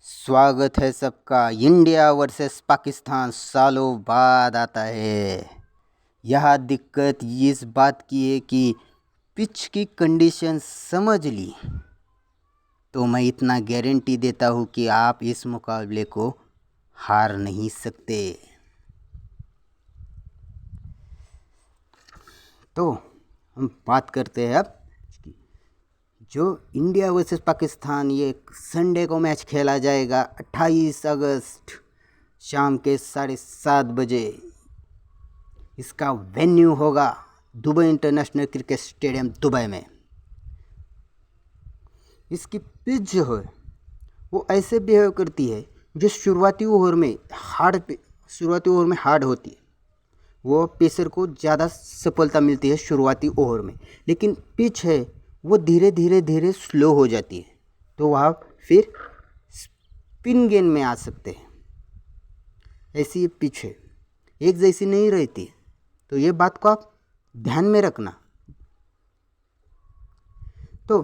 स्वागत है सबका। इंडिया वर्सेस पाकिस्तान सालों बाद आता है। यह दिक्कत इस बात की है कि पिच की कंडीशन समझ ली तो मैं इतना गारंटी देता हूँ कि आप इस मुकाबले को हार नहीं सकते। तो हम बात करते हैं अब जो इंडिया वर्सेस पाकिस्तान, ये संडे को मैच खेला जाएगा 28 अगस्त शाम के 7:30 बजे। इसका वेन्यू होगा Dubai international cricket stadium Dubai में। इसकी पिच जो है वो ऐसे बिहेव करती है जो शुरुआती ओवर में हार्ड होती है। वो पेसर को ज़्यादा सफलता मिलती है शुरुआती ओवर में, लेकिन पिच है वो धीरे धीरे स्लो हो जाती है, तो वह फिर स्पिन गेंद में आ सकते हैं। ऐसी ये पिच है, एक जैसी नहीं रहती, तो ये बात को आप ध्यान में रखना। तो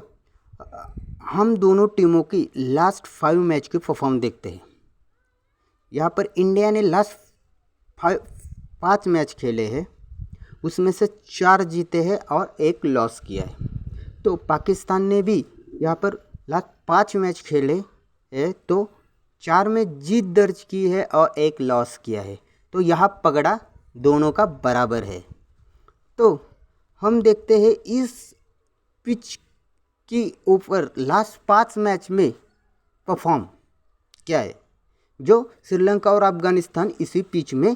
हम दोनों टीमों की लास्ट 5 मैच के परफॉर्म देखते हैं। यहाँ पर इंडिया ने लास्ट 5 मैच खेले हैं, उसमें से 4 जीते हैं और 1 लॉस किया है। तो पाकिस्तान ने भी यहाँ पर लास्ट 5 मैच खेले हैं, तो 4 में जीत दर्ज की है और 1 लॉस किया है। तो यहाँ पगड़ा दोनों का बराबर है। तो हम देखते हैं इस पिच की ऊपर लास्ट 5 मैच में परफॉर्म क्या है। जो श्रीलंका और अफगानिस्तान इसी पिच में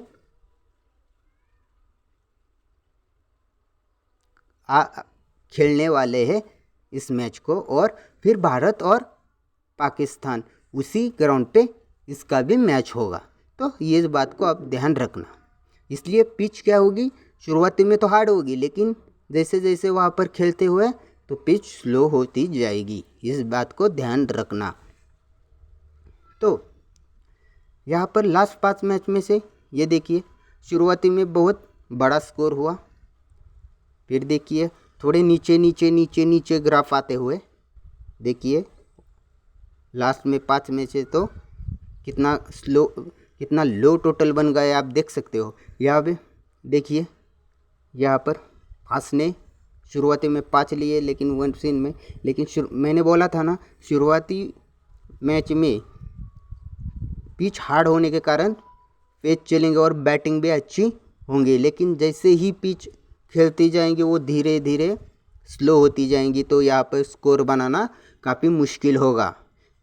खेलने वाले हैं इस मैच को, और फिर भारत और पाकिस्तान उसी ग्राउंड पे इसका भी मैच होगा। तो ये बात को आप ध्यान रखना। इसलिए पिच क्या होगी, शुरुआती में तो हार्ड होगी, लेकिन जैसे जैसे वहाँ पर खेलते हुए तो पिच स्लो होती जाएगी। इस बात को ध्यान रखना। तो यहाँ पर लास्ट 5 मैच में से ये देखिए, शुरुआती में बहुत बड़ा स्कोर हुआ, फिर देखिए थोड़े नीचे ग्राफ आते हुए देखिए लास्ट में 5 में से तो कितना लो टोटल बन गया आप देख सकते हो। यहाँ पे देखिए, यहाँ पर फास्ट ने शुरुआती में 5 लिए, लेकिन 1 सीन में, लेकिन मैंने बोला था ना शुरुआती मैच में पिच हार्ड होने के कारण पेस चलेंगे और बैटिंग भी अच्छी होंगी, लेकिन जैसे ही पिच खेलती जाएंगी वो धीरे धीरे स्लो होती जाएंगी, तो यहाँ पर स्कोर बनाना काफ़ी मुश्किल होगा।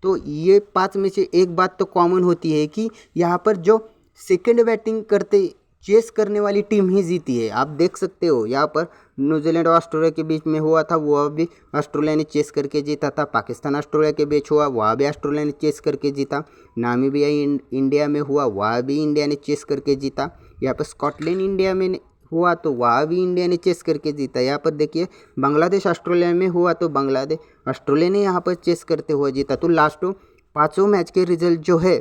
तो ये 5 में से एक बात तो कॉमन होती है कि यहाँ पर जो सेकंड बैटिंग करते चेस करने वाली टीम ही जीती है। आप देख सकते हो यहाँ पर न्यूजीलैंड और ऑस्ट्रेलिया के बीच में हुआ था, वह भी ऑस्ट्रेलिया ने चेस करके जीता था। पाकिस्तान ऑस्ट्रेलिया के बीच हुआ, वह भी ऑस्ट्रेलिया ने चेस करके जीता। नामीबिया इंडिया में हुआ, वह भी इंडिया ने चेस करके जीता। यहाँ पर स्कॉटलैंड इंडिया में हुआ तो वहाँ भी इंडिया ने चेस करके जीता। यहाँ पर देखिए बांग्लादेश ऑस्ट्रेलिया में हुआ तो बांग्लादेश ऑस्ट्रेलिया ने यहाँ पर चेस करते हुए जीता। तो लास्ट 5 मैच के रिजल्ट जो है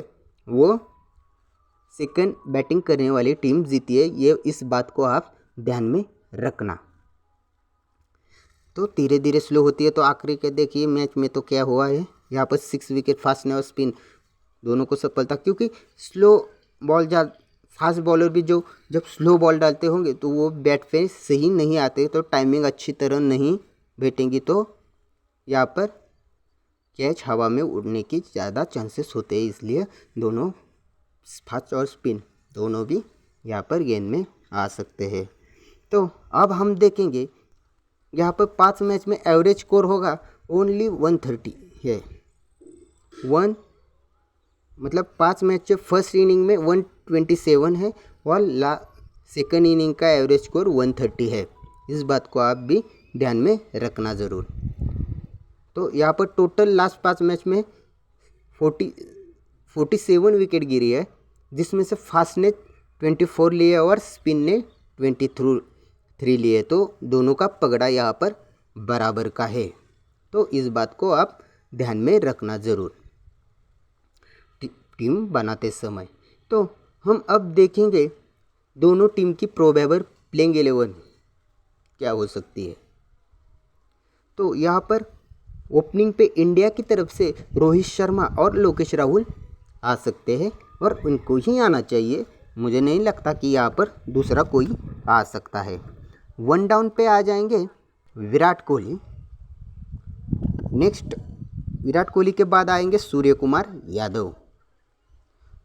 वो सेकंड बैटिंग करने वाली टीम जीती है। ये इस बात को आप ध्यान में रखना। तो धीरे धीरे स्लो होती है। तो आखिरी के देखिए मैच में तो क्या हुआ है, यहाँ पर 6 विकेट फास्ट ने और स्पिन दोनों को सफलता, क्योंकि स्लो बॉल फास्ट बॉलर भी जो जब स्लो बॉल डालते होंगे तो वो बैट पे सही नहीं आते, तो टाइमिंग अच्छी तरह नहीं बैठेंगी, तो यहाँ पर कैच हवा में उड़ने की ज़्यादा चांसेस होते हैं। इसलिए दोनों फास्ट और स्पिन दोनों भी यहाँ पर गेंद में आ सकते हैं। तो अब हम देखेंगे यहाँ पर 5 मैच में एवरेज स्कोर होगा ओनली 130 है। मतलब 5 मैच से फर्स्ट इनिंग में 127 है और सेकंड इनिंग का एवरेज स्कोर 130 है। इस बात को आप भी ध्यान में रखना ज़रूर। तो यहाँ पर टोटल लास्ट 5 मैच में 47 विकेट गिरी है, जिसमें से फास्ट ने 24 लिए और स्पिन ने 23 लिए। तो दोनों का पगड़ा यहाँ पर बराबर का है। तो इस बात को आप ध्यान में रखना ज़रूर टीम बनाते समय। तो हम अब देखेंगे दोनों टीम की प्रोबेबल प्लेइंग 11 क्या हो सकती है। तो यहाँ पर ओपनिंग पे इंडिया की तरफ से रोहित शर्मा और लोकेश राहुल आ सकते हैं और उनको ही आना चाहिए। मुझे नहीं लगता कि यहाँ पर दूसरा कोई आ सकता है। वन डाउन पे आ जाएंगे विराट कोहली। नेक्स्ट विराट कोहली के बाद आएंगे सूर्य कुमार यादव।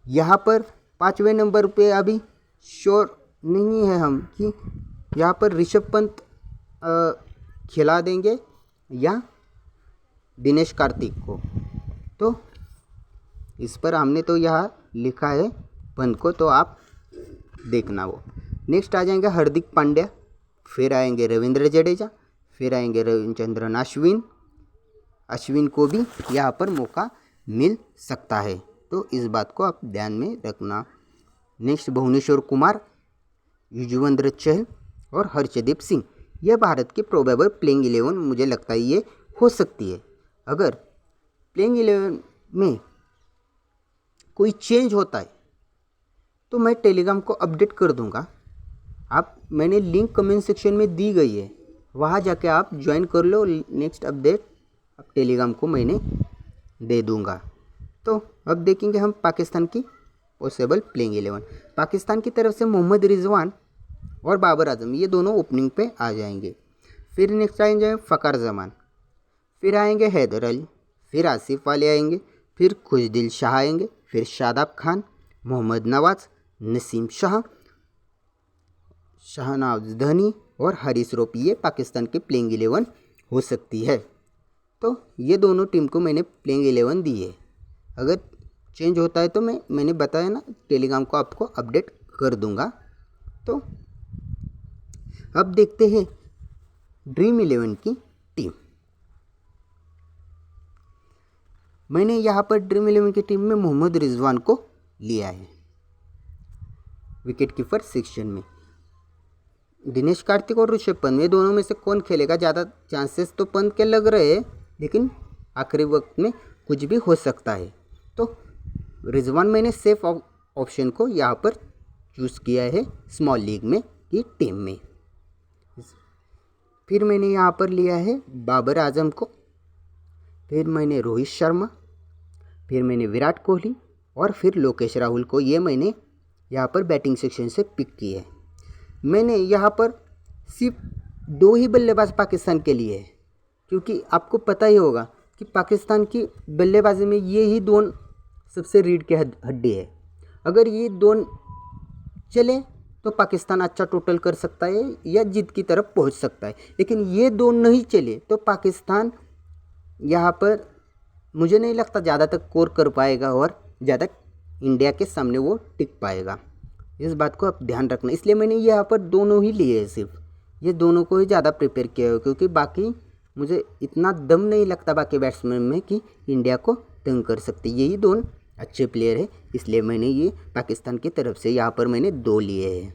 यहाँ पर 5वें नंबर पे अभी श्योर नहीं है हम कि यहाँ पर ऋषभ पंत खिला देंगे या दिनेश कार्तिक को। तो इस पर हमने तो यहाँ लिखा है पंत को, तो आप देखना वो। नेक्स्ट आ जाएंगे हार्दिक पांड्या, फिर आएंगे रविंद्र जडेजा, फिर आएंगे रविचंद्रन अश्विन को भी यहाँ पर मौका मिल सकता है, तो इस बात को आप ध्यान में रखना। नेक्स्ट भुवनेश्वर कुमार, युजवेंद्र चहल और हर्षदीप सिंह, यह भारत की प्रोबेबल प्लेइंग 11 मुझे लगता है ये हो सकती है। अगर प्लेइंग 11 में कोई चेंज होता है तो मैं टेलीग्राम को अपडेट कर दूंगा। मैंने लिंक कमेंट सेक्शन में दी गई है, वहाँ जाके आप ज्वाइन कर लो। नेक्स्ट अपडेट अब टेलीग्राम को मैंने दे दूंगा। तो अब देखेंगे हम पाकिस्तान की पॉसिबल प्लेइंग 11। पाकिस्तान की तरफ से मोहम्मद रिजवान और बाबर आजम, ये दोनों ओपनिंग पे आ जाएंगे। फिर नेक्स्ट आएंगे फ़खर जमान, फिर आएंगे हैदर अली, फिर आसिफ अली आएंगे, फिर खुशदिल शाह आएंगे, फिर शादाब खान, मोहम्मद नवाज, नसीम शाह, शहनाज धनी और हारिस रौफी, ये पाकिस्तान की प्लेइंग 11 हो सकती है। तो ये दोनों टीम को मैंने प्लेइंग 11 दी है। अगर चेंज होता है तो मैंने बताया ना, टेलीग्राम को आपको अपडेट कर दूंगा। तो अब देखते हैं ड्रीम 11 की टीम। मैंने यहाँ पर ड्रीम 11 की टीम में मोहम्मद रिजवान को लिया है विकेट कीपर सेक्शन में। दिनेश कार्तिक और ऋषभ पंत, ये दोनों में से कौन खेलेगा? ज़्यादा चांसेस तो पंत के लग रहे हैं, लेकिन आखिरी वक्त में कुछ भी हो सकता है। तो रिजवान मैंने सेफ ऑप्शन को यहाँ पर चूज़ किया है स्मॉल लीग में की टीम में। फिर मैंने यहाँ पर लिया है बाबर आजम को, फिर मैंने रोहित शर्मा, फिर मैंने विराट कोहली और फिर लोकेश राहुल को, ये मैंने यहाँ पर बैटिंग सेक्शन से पिक किए है। मैंने यहाँ पर सिर्फ 2 ही बल्लेबाज पाकिस्तान के लिए है, क्योंकि आपको पता ही होगा कि पाकिस्तान की बल्लेबाजी में ये ही 2 सबसे रीढ़ की हड्डी है। अगर ये 2 चले तो पाकिस्तान अच्छा टोटल कर सकता है या जीत की तरफ पहुंच सकता है, लेकिन ये 2 नहीं चले तो पाकिस्तान यहाँ पर मुझे नहीं लगता ज़्यादा तक स्कोर कर पाएगा और ज़्यादा इंडिया के सामने वो टिक पाएगा। इस बात को आप ध्यान रखना, इसलिए मैंने यहाँ पर दोनों ही लिए हैं, सिर्फ ये दोनों को ही ज़्यादा प्रिपेयर किया है, क्योंकि बाकी मुझे इतना दम नहीं लगता बाकी बैट्समैन में कि इंडिया को तंग कर सकते। यही 2 अच्छे प्लेयर है, इसलिए मैंने ये पाकिस्तान की तरफ से यहाँ पर मैंने 2 लिए हैं।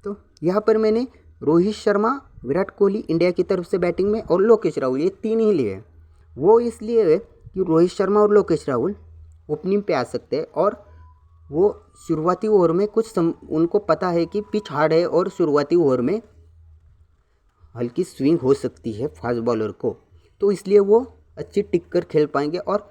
तो यहाँ पर मैंने रोहित शर्मा, विराट कोहली इंडिया की तरफ से बैटिंग में और लोकेश राहुल, ये 3 ही लिए हैं। वो इसलिए है कि रोहित शर्मा और लोकेश राहुल ओपनिंग पे आ सकते हैं और वो शुरुआती ओवर में उनको पता है कि पिच हार्ड है और शुरुआती ओवर में हल्की स्विंग हो सकती है फास्ट बॉलर को, तो इसलिए वो अच्छी टिक कर खेल पाएंगे। और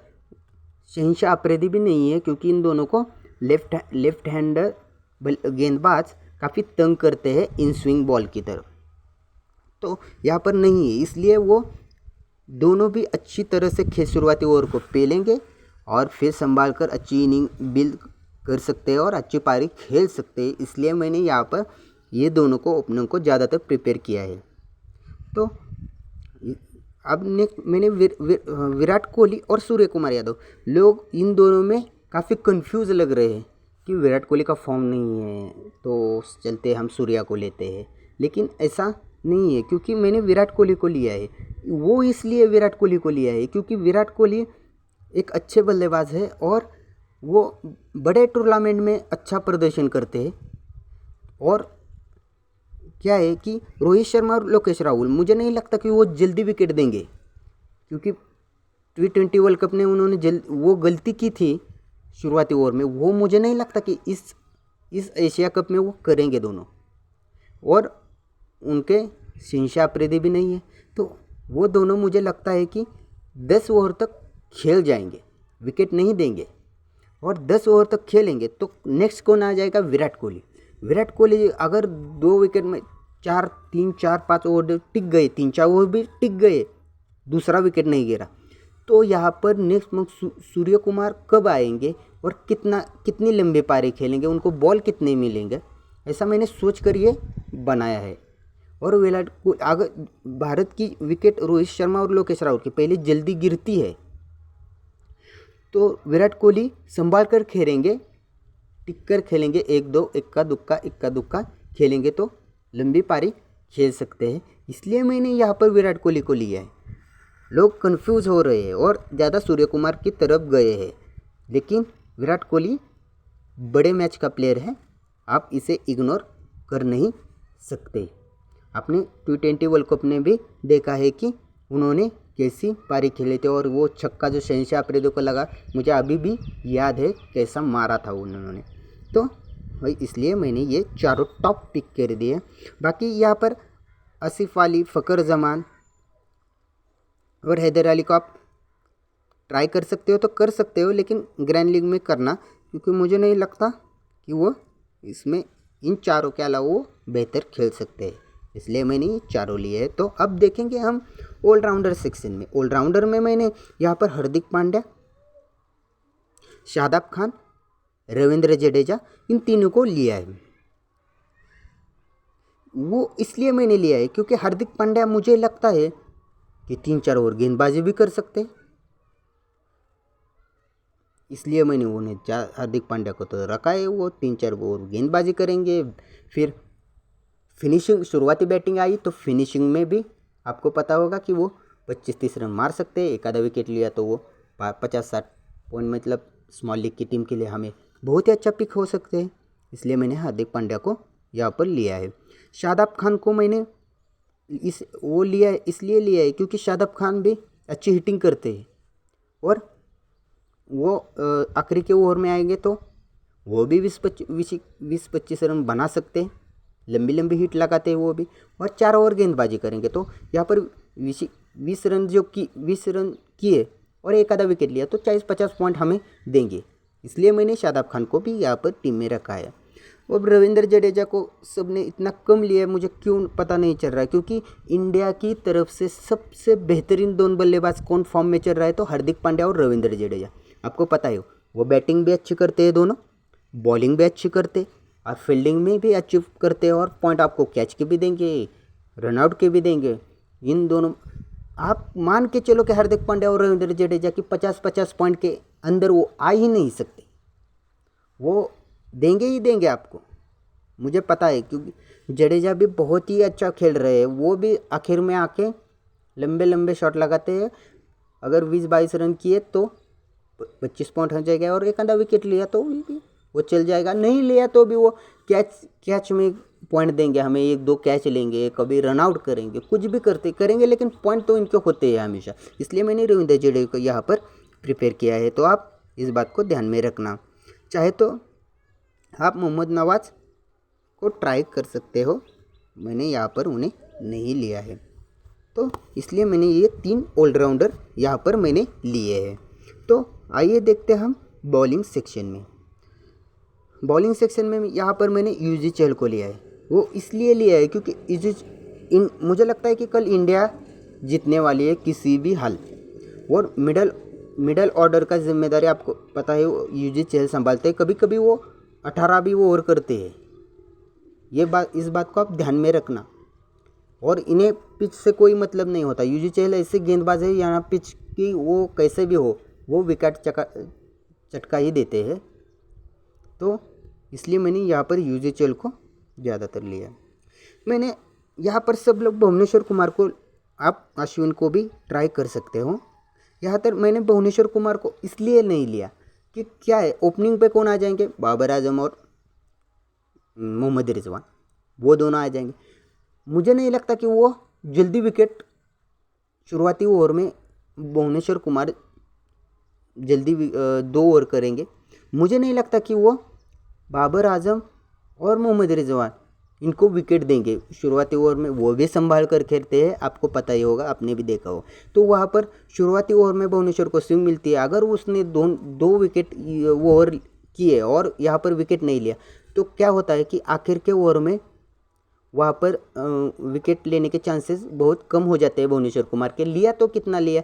शहंशाह अफरीदी भी नहीं है, क्योंकि इन दोनों को लेफ्ट हैंडर गेंदबाज काफ़ी तंग करते हैं इन स्विंग बॉल की तरफ, तो यहाँ पर नहीं है, इसलिए वो दोनों भी अच्छी तरह से शुरुआती ओवर को पेलेंगे और फिर संभाल कर अच्छी इनिंग बिल्ड कर सकते हैं और अच्छी पारी खेल सकते हैं। इसलिए मैंने यहाँ पर ये दोनों को ओपनर को ज़्यादातर प्रिपेयर किया है। तो अब नेक्स्ट मैंने विराट कोहली और सूर्य कुमार यादव, लोग इन दोनों में काफ़ी कंफ्यूज लग रहे हैं कि विराट कोहली का फॉर्म नहीं है तो चलते हम सूर्या को लेते हैं, लेकिन ऐसा नहीं है, क्योंकि मैंने विराट कोहली को लिया है। वो इसलिए विराट कोहली को लिया है क्योंकि विराट कोहली एक अच्छे बल्लेबाज है और वो बड़े टूर्नामेंट में अच्छा प्रदर्शन करते हैं। और क्या है कि रोहित शर्मा और लोकेश राहुल, मुझे नहीं लगता कि वो जल्दी विकेट देंगे, क्योंकि T20 वर्ल्ड कप में उन्होंने वो गलती की थी शुरुआती ओवर में, वो मुझे नहीं लगता कि इस एशिया कप में वो करेंगे दोनों। और उनके शहंशाह अफरीदी भी नहीं है, तो वो दोनों मुझे लगता है कि 10 ओवर तक खेल जाएंगे, विकेट नहीं देंगे और 10 ओवर तक खेलेंगे तो नेक्स्ट कौन आ जाएगा? विराट कोहली। विराट कोहली अगर 2 विकेट में 3-4-5 ओवर टिक गए, 3-4 ओवर भी टिक गए, दूसरा विकेट नहीं गिरा, तो यहाँ पर नेक्स्ट में सूर्य कुमार कब आएंगे और कितनी लंबे पारी खेलेंगे, उनको बॉल कितने मिलेंगे, ऐसा मैंने सोच कर ये बनाया है। और विराट को अगर भारत की विकेट रोहित शर्मा और लोकेश राहुल की पहले जल्दी गिरती है तो विराट कोहली संभाल कर खेलेंगे, टिक कर खेलेंगे, 1-2 इक्का दुक्का खेलेंगे तो लंबी पारी खेल सकते हैं। इसलिए मैंने यहाँ पर विराट कोहली को लिया है। लोग कंफ्यूज हो रहे हैं और ज़्यादा सूर्य कुमार की तरफ गए हैं, लेकिन विराट कोहली बड़े मैच का प्लेयर है, आप इसे इग्नोर कर नहीं सकते। आपने T20 वर्ल्ड कप में भी देखा है कि उन्होंने कैसी पारी खेले थे और वो छक्का जो शहनशाह अफरीदी को लगा, मुझे अभी भी याद है कैसा मारा था उन्होंने। तो भाई इसलिए मैंने ये चारों टॉप पिक कर दिए। बाकी यहाँ पर आसिफ अली, फ़खर जमान और हैदर अली को आप ट्राई कर सकते हो तो कर सकते हो, लेकिन ग्रैंड लीग में करना, क्योंकि मुझे नहीं लगता कि वो इसमें इन चारों के अलावा वो बेहतर खेल सकते हैं, इसलिए मैंने ये चारों लिए हैं। तो अब देखेंगे हम ऑलराउंडर सेक्शन में। ऑलराउंडर में मैंने यहाँ पर हार्दिक पांड्या, शादाब खान, रविंद्र जडेजा, इन तीनों को लिया है। वो इसलिए मैंने लिया है क्योंकि हार्दिक पांड्या मुझे लगता है कि 3-4 ओवर गेंदबाजी भी कर सकते हैं, इसलिए मैंने उन्हें हार्दिक पांड्या को तो रखा है। वो 3-4 ओवर गेंदबाजी करेंगे, फिर फिनिशिंग, शुरुआती बैटिंग आई तो फिनिशिंग में भी आपको पता होगा कि वो 25-30 रन मार सकते हैं। एक आधा विकेट लिया तो वो 50-60 पॉइंट, मतलब स्मॉल लीग की टीम के लिए हमें बहुत ही अच्छा पिक हो सकते हैं, इसलिए मैंने हार्दिक पांड्या को यहाँ पर लिया है। शादाब खान को मैंने इसलिए लिया है क्योंकि शादाब खान भी अच्छी हिटिंग करते हैं और वो आखिरी के ओवर में आएंगे तो वो भी 20-25 रन बना सकते हैं, लंबी हिट लगाते हैं वो भी, और 4 ओवर गेंदबाजी करेंगे तो यहाँ पर 20 रन किए और एक आधा विकेट लिया तो 40-50 पॉइंट हमें देंगे, इसलिए मैंने शादाब खान को भी यहाँ पर टीम में रखा है। अब रविंद्र जडेजा को सबने इतना कम लिया है, मुझे क्यों पता नहीं चल रहा है, क्योंकि इंडिया की तरफ से सबसे बेहतरीन 2 बल्लेबाज कौन फॉर्म में चल रहा है तो हार्दिक पांड्या और रविंद्र जडेजा। आपको पता है वो बैटिंग भी अच्छी करते हैं दोनों, बॉलिंग भी अच्छी करते और फील्डिंग में भी अच्छी करते हैं, और पॉइंट आपको कैच के भी देंगे, रनआउट के भी देंगे। इन दोनों आप मान के चलो कि हार्दिक पांड्या और रविंद्र जडेजा की 50-50 पॉइंट के अंदर वो आ ही नहीं सकते, वो देंगे ही देंगे आपको, मुझे पता है, क्योंकि जडेजा भी बहुत ही अच्छा खेल रहे हैं, वो भी आखिर में आके लंबे शॉट लगाते हैं। अगर 20-22 रन किए तो 25 पॉइंट हो जाएगा, और एक आधा विकेट लिया तो भी वो चल जाएगा, नहीं लिया तो भी वो कैच में पॉइंट देंगे हमें, 1-2 कैच लेंगे, कभी रन आउट करेंगे, कुछ भी करेंगे, लेकिन पॉइंट तो इनके होते हैं हमेशा, इसलिए मैंने रविंद्र जडेजा को यहाँ पर प्रिपेयर किया है। तो आप इस बात को ध्यान में रखना। चाहे तो आप मोहम्मद नवाज को ट्राई कर सकते हो, मैंने यहाँ पर उन्हें नहीं लिया है, तो इसलिए मैंने ये 3 ऑलराउंडर यहाँ पर मैंने लिए हैं। तो आइए देखते हैं हम बॉलिंग सेक्शन में। बॉलिंग सेक्शन में यहाँ पर मैंने युजवेंद्र चहल को लिया है। वो इसलिए लिया है क्योंकि मुझे लगता है कि कल इंडिया जीतने वाली है किसी भी हाल, और मिडल ऑर्डर का जिम्मेदारी आपको पता है युजवेंद्र चहल संभालते हैं, कभी कभी वो 18 भी ओवर करते हैं, इस बात को आप ध्यान में रखना। और इन्हें पिच से कोई मतलब नहीं होता, युजवेंद्र चहल ऐसे गेंदबाज है यहाँ पिच की वो कैसे भी हो वो विकेट चटका ही देते हैं, तो इसलिए मैंने यहाँ पर युजवेंद्र चहल को ज़्यादातर लिया। मैंने यहाँ पर सब लोग भुवनेश्वर कुमार को, आप अश्विन को भी ट्राई कर सकते हो। यहाँ तक मैंने भुवनेश्वर कुमार को इसलिए नहीं लिया कि क्या है, ओपनिंग पे कौन आ जाएंगे, बाबर आजम और मोहम्मद रिजवान, वो दोनों आ जाएंगे। मुझे नहीं लगता कि वो जल्दी विकेट शुरुआती ओवर में भुवनेश्वर कुमार जल्दी 2 ओवर करेंगे। मुझे नहीं लगता कि वो बाबर आजम और मोहम्मद रिजवान इनको विकेट देंगे शुरुआती ओवर में, वो भी संभाल कर खेलते हैं, आपको पता ही होगा, आपने भी देखा हो। तो वहाँ पर शुरुआती ओवर में भुवनेश्वर को स्विंग मिलती है, अगर उसने दो विकेट ओवर किए और यहाँ पर विकेट नहीं लिया तो क्या होता है कि आखिर के ओवर में वहाँ पर विकेट लेने के चांसेस बहुत कम हो जाते हैं भुवनेश्वर कुमार के। लिया तो कितना लिया,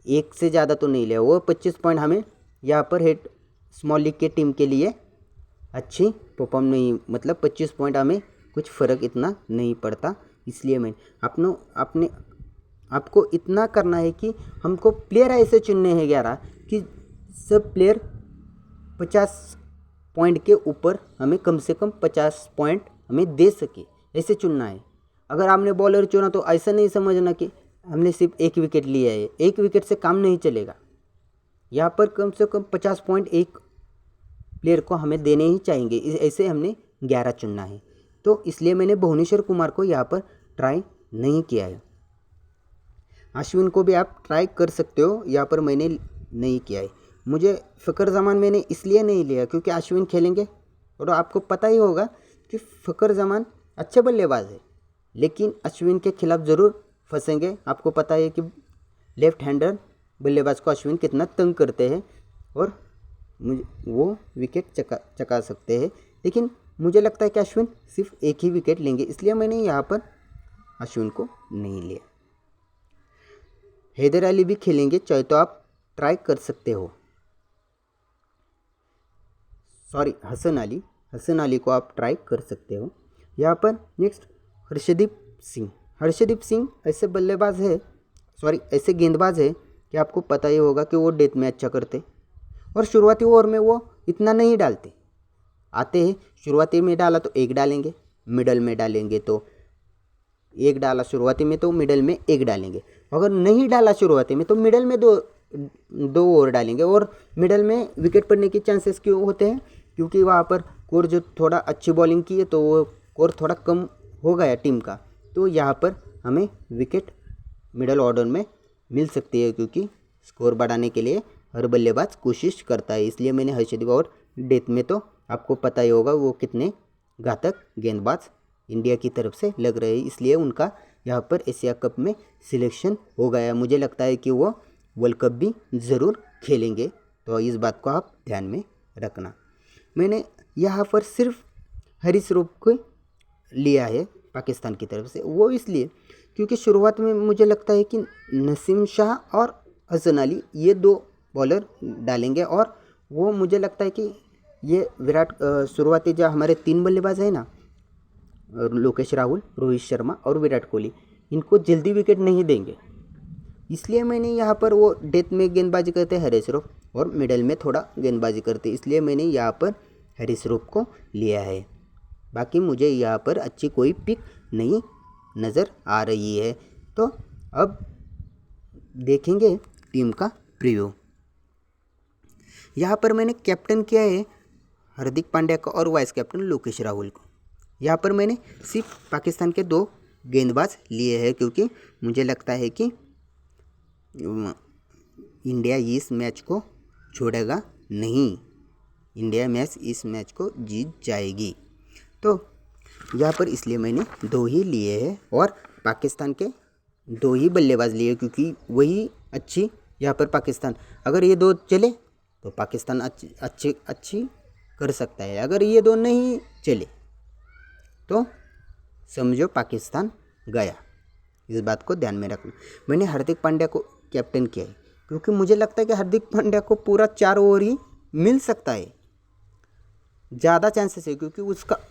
एक से ज़्यादा तो नहीं लिया, वो 25 पॉइंट हमें यहाँ पर हेड स्मॉल लीग के टीम के लिए अच्छी परफॉर्म नहीं, मतलब 25 पॉइंट हमें कुछ फ़र्क इतना नहीं पड़ता। इसलिए मैं अपने आपको इतना करना है कि हमको प्लेयर ऐसे चुनने हैं 11 कि सब प्लेयर 50 पॉइंट के ऊपर हमें कम से कम 50 पॉइंट हमें दे सके, ऐसे चुनना है। अगर आपने बॉलर चुना तो ऐसा नहीं समझना कि हमने सिर्फ एक विकेट लिया है, एक विकेट से काम नहीं चलेगा। यहाँ पर कम से कम 50 पॉइंट एक प्लेयर को हमें देने ही चाहेंगे, ऐसे हमने 11 चुनना है। तो इसलिए मैंने भुवनेश्वर कुमार को यहाँ पर ट्राई नहीं किया है। अश्विन को भी आप ट्राई कर सकते हो, यहाँ पर मैंने नहीं किया है। मुझे फ़खर जमान मैंने इसलिए नहीं लिया क्योंकि अश्विन खेलेंगे और आपको पता ही होगा कि फ़खर जमान अच्छे बल्लेबाज है, लेकिन अश्विन के खिलाफ ज़रूर फंसेंगे। आपको पता है कि लेफ्ट हैंडर बल्लेबाज को अश्विन कितना तंग करते हैं और वो विकेट चका सकते हैं, लेकिन मुझे लगता है कि अश्विन सिर्फ एक ही विकेट लेंगे, इसलिए मैंने यहाँ पर अश्विन को नहीं लिया। हैदर अली भी खेलेंगे, चाहे तो आप ट्राई कर सकते हो। सॉरी, हसन अली को आप ट्राई कर सकते हो। यहाँ पर नेक्स्ट हर्षदीप सिंह ऐसे बल्लेबाज है, ऐसे गेंदबाज है कि आपको पता ही होगा कि वो डेथ में अच्छा करते और शुरुआती ओवर में वो इतना नहीं डालते। आते हैं शुरुआती में डाला तो एक डालेंगे, मिडल में डालेंगे तो एक डाला शुरुआती में तो मिडल में एक डालेंगे, अगर नहीं डाला शुरुआती में तो मिडल में दो ओवर डालेंगे। और मिडल में विकेट पड़ने के चांसेस क्यों होते हैं, क्योंकि वहाँ पर कोर जो थोड़ा अच्छी बॉलिंग की है तो वो कोर थोड़ा कम हो गया टीम का, तो यहाँ पर हमें विकेट मिडल ऑर्डर में मिल सकती है, क्योंकि स्कोर बढ़ाने के लिए हर बल्लेबाज कोशिश करता है। इसलिए मैंने हर्षदीप और डेथ में तो आपको पता ही होगा वो कितने घातक गेंदबाज इंडिया की तरफ से लग रहे हैं, इसलिए उनका यहाँ पर एशिया कप में सिलेक्शन हो गया। मुझे लगता है कि वो वर्ल्ड कप भी ज़रूर खेलेंगे, तो इस बात को आप ध्यान में रखना। मैंने यहाँ पर सिर्फ हरीश रूप को लिया है पाकिस्तान की तरफ से, वो इसलिए क्योंकि शुरुआत में मुझे लगता है कि नसीम शाह और हसन अली ये दो बॉलर डालेंगे, और वो मुझे लगता है कि ये शुरुआती जो हमारे 3 बल्लेबाज हैं ना, लोकेश राहुल, रोहित शर्मा और विराट कोहली, इनको जल्दी विकेट नहीं देंगे। इसलिए मैंने यहाँ पर वो डेथ में गेंदबाजी करते हरीश रूप और मिडल में थोड़ा गेंदबाजी करते, इसलिए मैंने यहाँ पर हरीश रूप को लिया है। बाकी मुझे यहाँ पर अच्छी कोई पिक नहीं नज़र आ रही है। तो अब देखेंगे टीम का प्रीव्यू। यहाँ पर मैंने कैप्टन किया है हार्दिक पांड्या को और वाइस कैप्टन लोकेश राहुल को। यहाँ पर मैंने सिर्फ पाकिस्तान के 2 गेंदबाज लिए हैं, क्योंकि मुझे लगता है कि इंडिया इस मैच को छोड़ेगा नहीं, इंडिया इस मैच को जीत जाएगी। तो यहाँ पर इसलिए मैंने 2 ही लिए हैं और पाकिस्तान के 2 ही बल्लेबाज लिए, क्योंकि वही अच्छी यहाँ पर पाकिस्तान, अगर ये 2 चले तो पाकिस्तान अच्छी कर सकता है, अगर ये 2 नहीं चले तो समझो पाकिस्तान गया। इस बात को ध्यान में रखना। मैंने हार्दिक पांड्या को कैप्टन किया है, क्योंकि मुझे लगता है कि हार्दिक पांड्या को पूरा 4 ओवर ही मिल सकता है, ज़्यादा चांसेस है, क्योंकि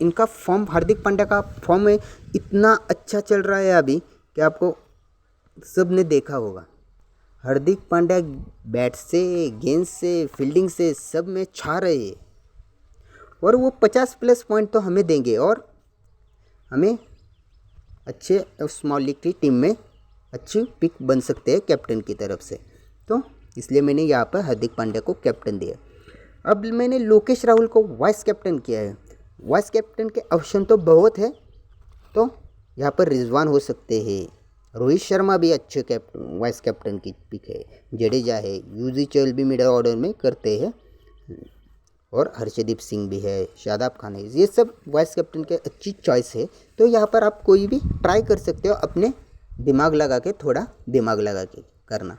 इनका फॉर्म, हार्दिक पांड्या का फॉर्म है इतना अच्छा चल रहा है अभी कि आपको सब ने देखा होगा। हार्दिक पांड्या बैट से, गेंद से, फील्डिंग से सब में छा रहे हैं, और वो 50+ पॉइंट तो हमें देंगे और हमें अच्छे स्मॉल लीग की टीम में अच्छी पिक बन सकते हैं कैप्टन की तरफ से। तो इसलिए मैंने यहाँ पर हार्दिक पांड्या को कैप्टन दिया। अब मैंने लोकेश राहुल को वाइस कैप्टन किया है। वाइस कैप्टन के ऑप्शन तो बहुत है, तो यहाँ पर रिजवान हो सकते हैं, रोहित शर्मा भी अच्छे वाइस कैप्टन की पिक है, जडेजा है, यूजी चहल भी मिडल ऑर्डर में करते हैं, और हर्षदीप सिंह भी है, शादाब खान है, ये सब वाइस कैप्टन के अच्छी चॉइस है। तो यहाँ पर आप कोई भी ट्राई कर सकते हो, अपने दिमाग लगा के, थोड़ा दिमाग लगा के करना।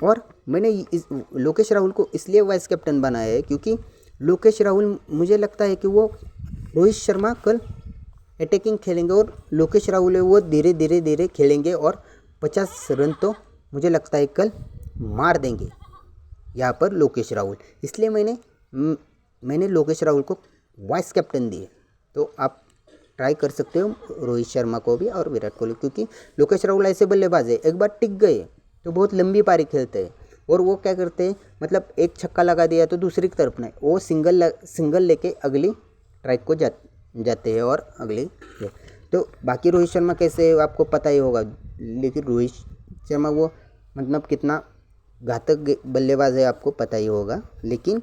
और मैंने इस लोकेश राहुल को इसलिए वाइस कैप्टन बनाया है क्योंकि लोकेश राहुल मुझे लगता है कि वो रोहित शर्मा कल अटैकिंग खेलेंगे और लोकेश राहुल है वो धीरे धीरे धीरे खेलेंगे और 50 रन तो मुझे लगता है कल मार देंगे यहाँ पर लोकेश राहुल। इसलिए मैंने लोकेश राहुल को वाइस कैप्टन दिए। तो आप ट्राई कर सकते हो रोहित शर्मा को भी और विराट कोहली, क्योंकि लोकेश राहुल ऐसे बल्लेबाज है, एक बार टिक गए तो बहुत लंबी पारी खेलते हैं। और वो क्या करते हैं, मतलब एक छक्का लगा दिया तो दूसरी तरफ नहीं, वो सिंगल लेके अगली ट्राइक को जाते हैं और अगली। तो बाकी रोहित शर्मा कैसे आपको पता ही होगा, लेकिन रोहित शर्मा वो मतलब कितना घातक बल्लेबाज है आपको पता ही होगा। लेकिन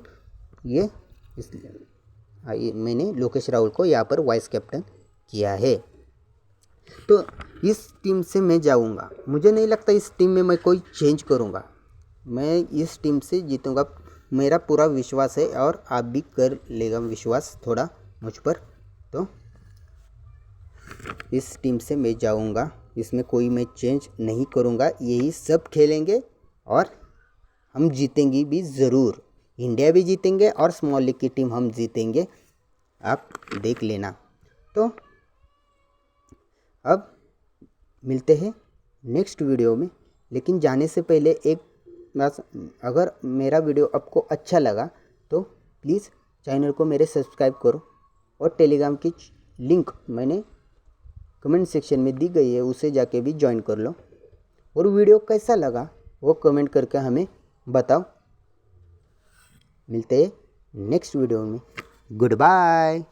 ये इसलिए मैंने लोकेश राहुल को यहाँ पर वाइस कैप्टन किया है। तो इस टीम से मैं जाऊंगा, मुझे नहीं लगता इस टीम में मैं कोई चेंज करूंगा, मैं इस टीम से जीतूंगा, मेरा पूरा विश्वास है और आप भी कर लेगा विश्वास थोड़ा मुझ पर। तो इस टीम से मैं जाऊंगा, इसमें कोई मैं चेंज नहीं करूंगा, यही सब खेलेंगे और हम जीतेंगे भी ज़रूर, इंडिया भी जीतेंगे और स्मॉल लीग की टीम हम जीतेंगे, आप देख लेना। तो अब मिलते हैं नेक्स्ट वीडियो में, लेकिन जाने से पहले एक बात, अगर मेरा वीडियो आपको अच्छा लगा तो प्लीज़ चैनल को मेरे सब्सक्राइब करो और टेलीग्राम की लिंक मैंने कमेंट सेक्शन में दी गई है, उसे जाके भी ज्वाइन कर लो। और वीडियो कैसा लगा वो कमेंट करके हमें बताओ। मिलते हैं नेक्स्ट वीडियो में, गुड बाय।